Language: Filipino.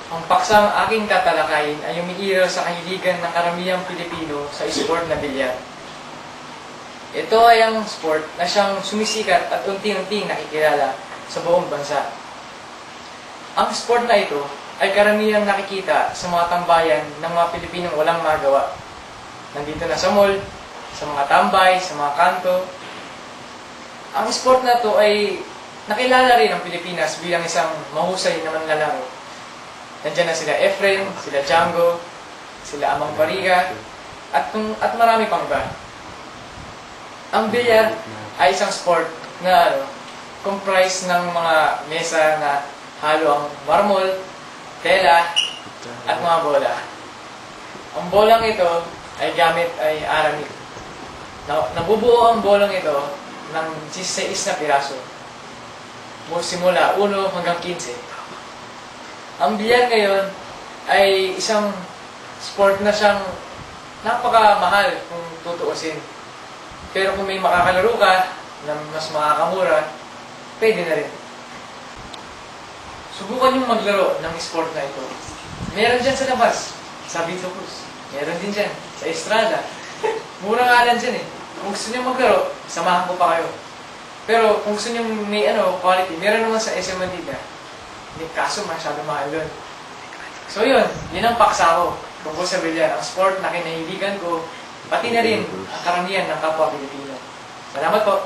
Ang paksang aking tatalakayin ay umiiral sa kahiligan ng karamihang Pilipino sa sport na bilyar. Ito ay ang sport na siyang sumisikat at unti-unting nakikilala sa buong bansa. Ang sport na ito ay karamihang nakikita sa mga tambayan ng mga Pilipinong walang magawa. Nandito na sa mall, sa mga tambay, sa mga kanto. Ang sport na ito ay nakilala rin ng Pilipinas bilang isang mahusay na manlalaro. Nandiyan na sila Efren, sila Django, sila Amang Bariga, at marami pang iba. Ang bilyar ay isang sport na comprise ng mga mesa na halo ang marmol, tela, at mga bola. Ang bolang ito ay gamit ay aramid. Nabubuo ang bolang ito ng 16 na piraso. Simula 1 hanggang 15. Ang bilyar ngayon ay isang sport na siyang napakamahal kung tutuusin. Pero kung may makakalaro ka na mas makakamura, pwede na rin. Subukan yung maglaro ng sport na ito. Meron dyan sa labas, sa Vito Cruz. Meron din dyan, sa Estrada. Mura nga lang dyan eh. Kung gusto nyo maglaro, samahan ko pa kayo. Pero kung gusto nyo may quality, meron naman sa SM Manila. Hindi, kaso masyado mahal doon. So yun ang paksa ko tungkol sa bilyar, ang sport na kinahiligan ko, pati na rin ang karamihan ng kapwa Pilipino. Salamat po!